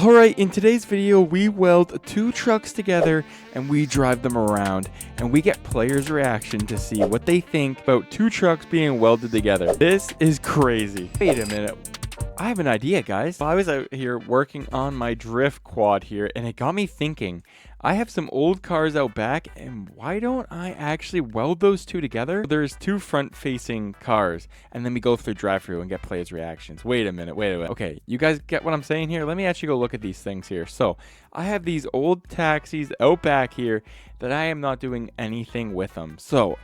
Alright, in today's video, we weld two trucks together and we drive them around and we get players' reaction to see what they think about two trucks being welded together. This is crazy. Wait a minute. I have an idea, guys. I was out here working on my drift quad here and it got me thinking. I have some old cars out back, and why don't I actually weld those two together? There's two front-facing cars, and then we go through drive-thru and get players' reactions. Wait a minute. Okay, you guys get what I'm saying here? Let me actually go look at these things here. So, I have these old taxis out back here that I am not doing anything with them. So,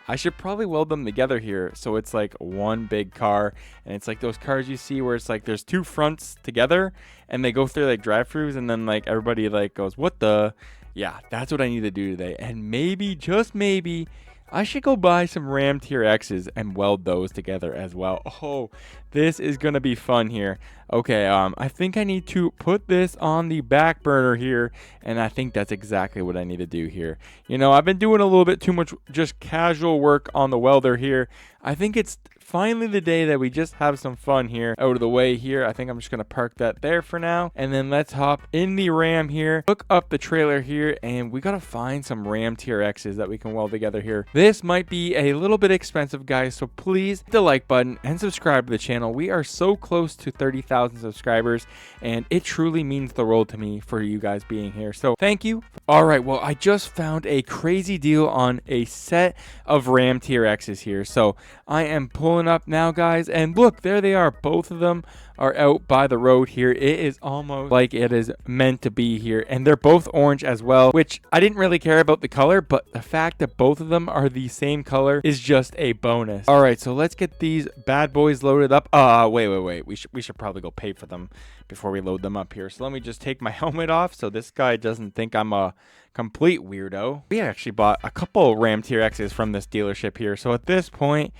I should probably weld them together here so it's like one big car, and it's like those cars you see where it's like there's two fronts together and they go through like drive-thrus, and then like everybody like goes, what the? Yeah, that's what I need to do today. And maybe, just maybe, I should go buy some Ram TRXs and weld those together as well. Oh, this is gonna be fun here. Okay, I think I need to put this on the back burner here, and I think that's exactly what I need to do here. You know, I've been doing a little bit too much just casual work on the welder here. I think it's finally the day that we just have some fun here out of the way here. I think I'm just gonna park that there for now, and then let's hop in the Ram here, hook up the trailer here, and we gotta find some Ram TRXs that we can weld together here. This might be a little bit expensive, guys, so please hit the like button and subscribe to the channel. We are so close to 30,000 subscribers, and it truly means the world to me for you guys being here, so thank you. All right, well, I just found a crazy deal on a set of Ram TRXs here, so I am pulling up now, guys, and look, there they are. Both of them are out by the road here. It is almost like it is meant to be here, and they're both orange as well, which I didn't really care about the color, but the fact that both of them are the same color is just a bonus. All right, so let's get these bad boys loaded up. Wait, we should probably go pay for them before we load them up here. So let me just take my helmet off so this guy doesn't think I'm a complete weirdo. We actually bought a couple Ram TRXs from this dealership here, so at this point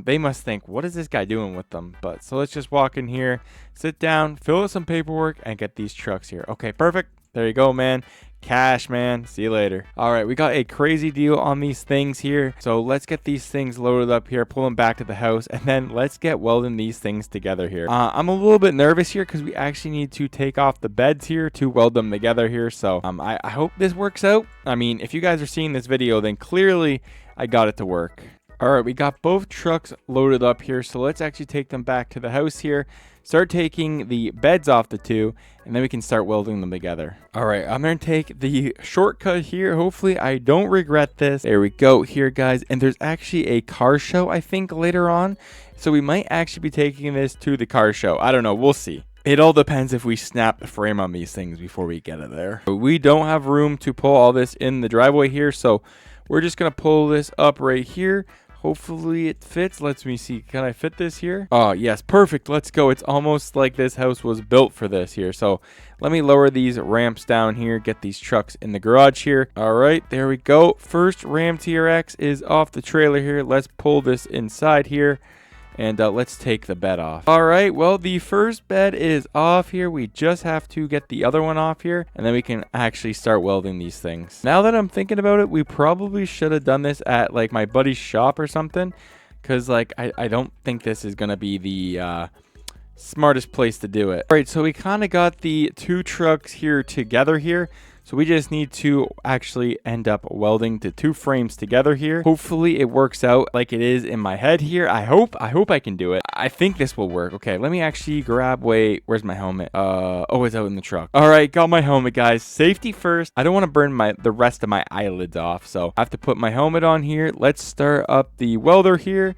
they must think, what is this guy doing with them? But so let's just walk in here, sit down, fill out some paperwork, and get these trucks here. Okay, perfect. There you go, man. Cash, man. See you later. All right, we got a crazy deal on these things here. So let's get these things loaded up here, pull them back to the house, and then let's get welding these things together here. I'm a little bit nervous here because we actually need to take off the beds here to weld them together here. So I hope this works out. I mean, if you guys are seeing this video, then clearly I got it to work. All right, we got both trucks loaded up here, so let's actually take them back to the house here, start taking the beds off the two, and then we can start welding them together. All right, I'm gonna take the shortcut here. Hopefully I don't regret this. There we go here, guys, and there's actually a car show, I think, later on, so we might actually be taking this to the car show. I don't know, we'll see. It all depends if we snap the frame on these things before we get it there. But we don't have room to pull all this in the driveway here, so we're just gonna pull this up right here. Hopefully it fits. Let me see. Can I fit this here? Oh, yes. Perfect. Let's go. It's almost like this house was built for this here. So let me lower these ramps down here, get these trucks in the garage here. All right, there we go. First Ram TRX is off the trailer here. Let's pull this inside here. And let's take the bed off. All right, well, the first bed is off here. We just have to get the other one off here, and then we can actually start welding these things. Now that I'm thinking about it, we probably should have done this at like my buddy's shop or something, because like I don't think this is gonna be the smartest place to do it. All right, so we kind of got the two trucks here together here. So we just need to actually end up welding the two frames together here. Hopefully it works out like it is in my head here. I hope I can do it. I think this will work. Okay, let me actually grab, wait, where's my helmet? Oh, it's out in the truck. All right, got my helmet, guys. Safety first. I don't want to burn the rest of my eyelids off, so I have to put my helmet on here. Let's start up the welder here.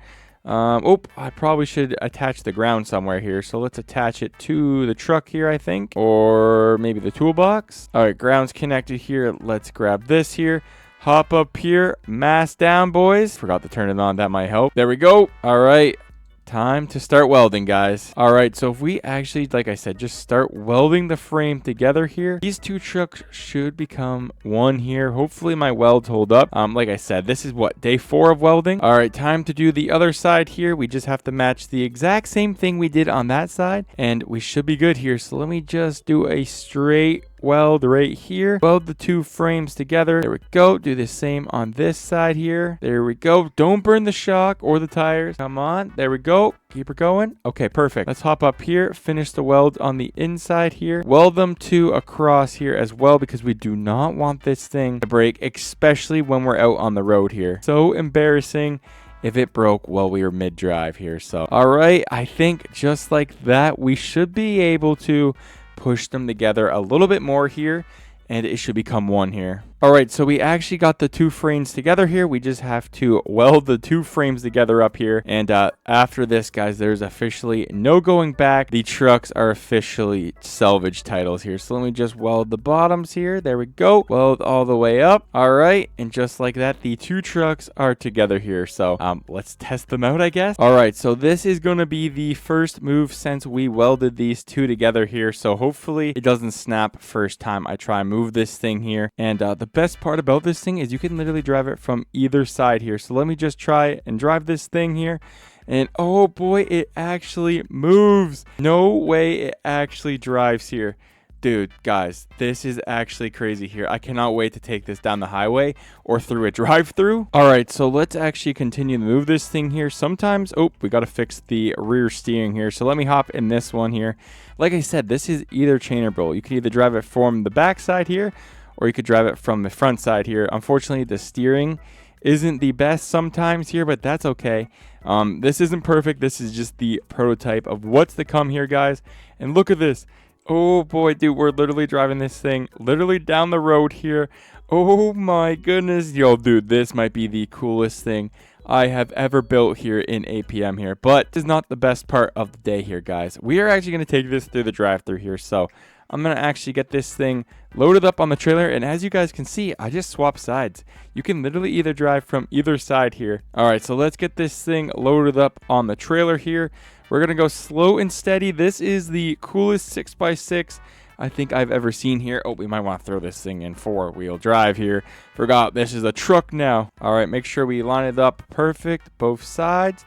I probably should attach the ground somewhere here. So let's attach it to the truck here, I think. Or maybe the toolbox. All right, ground's connected here. Let's grab this here. Hop up here. Mask down, boys. Forgot to turn it on. That might help. There we go. All right. Time to start welding, guys. All right, so if we actually, like I said, just start welding the frame together here, these two trucks should become one here. Hopefully my welds hold up. Like I said, this is what, day 4 of welding. All right, time to do the other side here. We just have to match the exact same thing we did on that side, and we should be good here. So let me just do a straight weld right here. Weld the two frames together. There we go. Do the same on this side here. There we go. Don't burn the shock or the tires. Come on. There we go. Keep her going. Okay, perfect. Let's hop up here. Finish the weld on the inside here. Weld them two across here as well because we do not want this thing to break, especially when we're out on the road here. So embarrassing if it broke while we were mid-drive here. So, all right, I think just like that, we should be able to push them together a little bit more here, and it should become one here. All right, so we actually got the two frames together here. We just have to weld the two frames together up here. And after this, guys, there's officially no going back. The trucks are officially salvage titles here. So let me just weld the bottoms here. There we go. Weld all the way up. All right, and just like that, the two trucks are together here. So let's test them out, I guess. All right, so this is going to be the first move since we welded these two together here. So hopefully it doesn't snap first time I try and move this thing here. And the best part about this thing is you can literally drive it from either side here. So let me just try and drive this thing here. And oh boy, it actually moves. No way it actually drives here. Dude, guys, this is actually crazy here. I cannot wait to take this down the highway or through a drive-through. All right, so let's actually continue to move this thing here. Sometimes, oh, we got to fix the rear steering here. So let me hop in this one here. Like I said, this is either chain or bolt. You can either drive it from the back side here, or you could drive it from the front side here. Unfortunately, the steering isn't the best sometimes here, but that's okay. This isn't perfect. This is just the prototype of what's to come here, guys. And look at this. Oh boy, dude, we're literally driving this thing literally down the road here. Oh my goodness. Yo, dude, this might be the coolest thing I have ever built here in APM here. But this is not the best part of the day here, guys. We are actually going to take this through the drive-thru here. So I'm going to actually get this thing loaded up on the trailer. And as you guys can see, I just swapped sides. You can literally either drive from either side here. All right, so let's get this thing loaded up on the trailer here. We're going to go slow and steady. This is the coolest 6x6 I think I've ever seen here. Oh, we might want to throw this thing in four-wheel drive here. Forgot this is a truck now. All right, make sure we line it up perfect, both sides.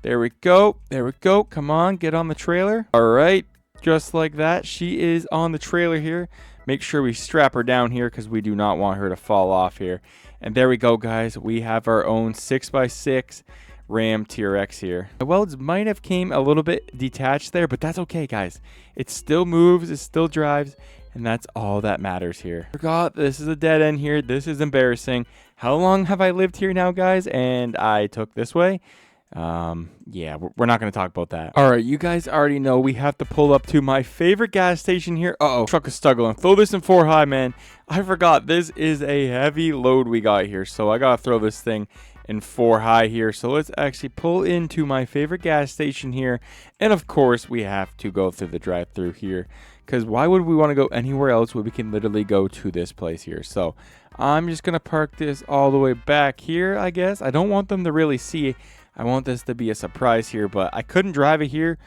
There we go. There we go. Come on, get on the trailer. All right, just like that. She is on the trailer here. Make sure we strap her down here because we do not want her to fall off here. And there we go, guys. We have our own 6x6 Ram TRX here. The welds might have came a little bit detached there, but that's okay, guys. It still moves, it still drives, and that's all that matters here. Forgot this is a dead end here. This is embarrassing. How long have I lived here now, guys? And I took this way. Yeah, we're not going to talk about that. All right, you guys already know we have to pull up to my favorite gas station here. Uh-oh, truck is struggling. Throw this in 4 high, man. I forgot this is a heavy load we got here, so I got to throw this thing in 4 high here. So let's actually pull into my favorite gas station here. And of course, we have to go through the drive-thru here, because why would we want to go anywhere else where we can literally go to this place here? So I'm just going to park this all the way back here, I guess. I don't want them to really see. I want this to be a surprise here, but I couldn't drive it here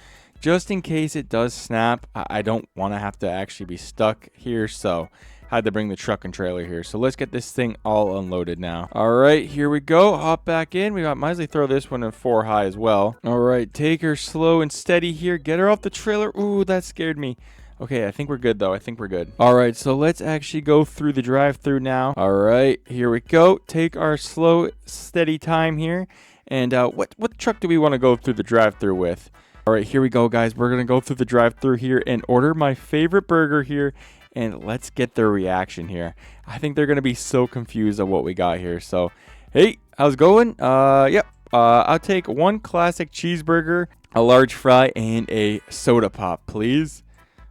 just in case it does snap. I don't want to have to actually be stuck here, so had to bring the truck and trailer here. So let's get this thing all unloaded now. All right, here we go. Hop back in. We might as well throw this one in 4 high as well. All right, take her slow and steady here. Get her off the trailer. Ooh, that scared me. Okay, I think we're good, though. I think we're good. All right, so let's actually go through the drive-thru now. All right, here we go. Take our slow, steady time here. And what truck do we want to go through the drive-thru with? All right, here we go, guys. We're going to go through the drive-thru here and order my favorite burger here. And let's get their reaction here. I think they're going to be so confused at what we got here. So, hey, how's it going? Yep. I'll take 1 classic cheeseburger, a large fry, and a soda pop, please.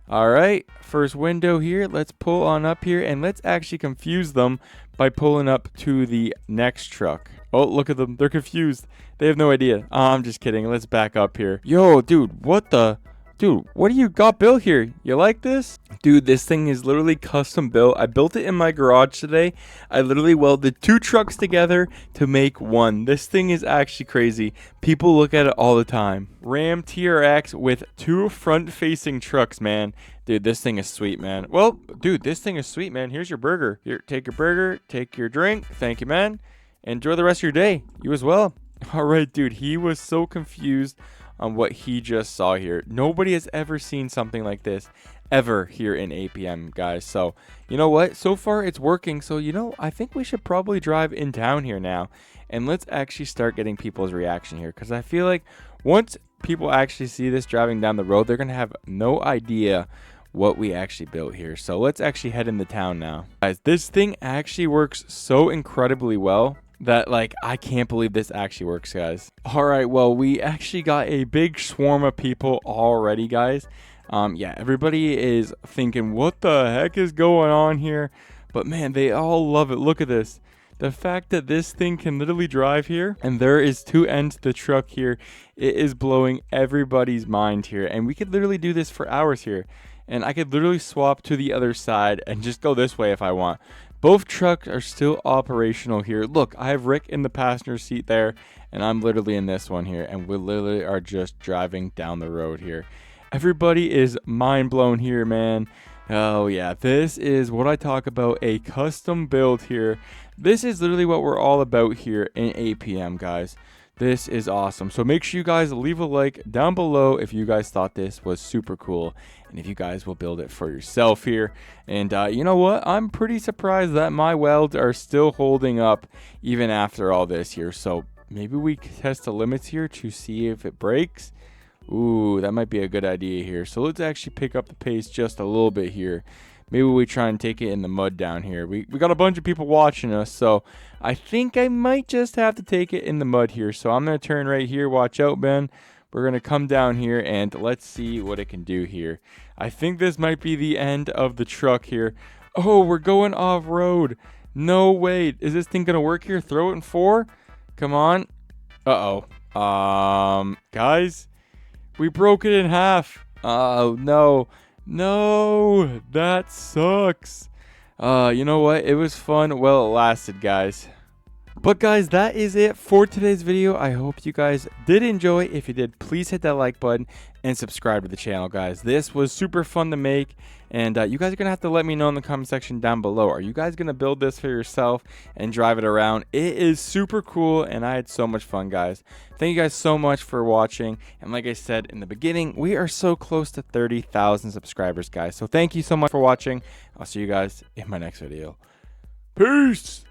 All right, first window here. Let's pull on up here, and let's actually confuse them by pulling up to the next truck. Oh, look at them. They're confused. They have no idea. Oh, I'm just kidding. Let's back up here. Yo, dude, what the... Dude, what do you got built here? You like this? Dude, this thing is literally custom built. I built it in my garage today. I literally welded 2 trucks together to make one. This thing is actually crazy. People look at it all the time. Ram TRX with 2 front-facing trucks, man. Dude, this thing is sweet, man. Well, dude, this thing is sweet, man. Here's your burger. Here, take your burger. Take your drink. Thank you, man. Enjoy the rest of your day. You as well. All right, dude. He was so confused on what he just saw here. Nobody has ever seen something like this. ever here in APM, guys. So, you know what? So far, it's working. So, I think we should probably drive in town here now. And let's actually start getting people's reaction here. Because I feel like once people actually see this driving down the road, they're going to have no idea what we actually built here. So let's actually head into town now. Guys, this thing actually works so incredibly well that, like, I can't believe this actually works, guys. All right, well, we actually got a big swarm of people already, guys. Yeah, everybody is thinking, what the heck is going on here? But man, they all love it. Look at this. The fact that this thing can literally drive here, and there is two ends to the truck here, it is blowing everybody's mind here. And we could literally do this for hours here. And I could literally swap to the other side and just go this way if I want. Both trucks are still operational here. Look, I have Rick in the passenger seat there, and I'm literally in this one here. And we literally are just driving down the road here. Everybody is mind blown here, man. Oh yeah, this is what I talk about, a custom build here. This is literally what we're all about here in APM, guys. This is awesome. So make sure you guys leave a like down below if you guys thought this was super cool, and if you guys will build it for yourself here. And you know what? I'm pretty surprised that my welds are still holding up even after all this here. So maybe we test the limits here to see if it breaks. Ooh, that might be a good idea here. So let's actually pick up the pace just a little bit here. Maybe we try and take it in the mud down here. We got a bunch of people watching us, so I think I might just have to take it in the mud here. So I'm going to turn right here. Watch out, Ben. We're going to come down here, and let's see what it can do here. I think this might be the end of the truck here. Oh, we're going off-road. No way. Is this thing going to work here? Throw it in 4. Come on. Uh-oh. Guys, we broke it in half. Oh, no. No, that sucks. You know what? It was fun while it lasted, guys. But guys, that is it for today's video. I hope you guys did enjoy. If you did, please hit that like button and subscribe to the channel, guys. This was super fun to make, and you guys are gonna have to let me know in the comment section down below. Are you guys gonna build this for yourself and drive it around? It is super cool, and I had so much fun, guys. Thank you guys so much for watching, and like I said in the beginning, we are so close to 30,000 subscribers, guys. So thank you so much for watching. I'll see you guys in my next video. Peace.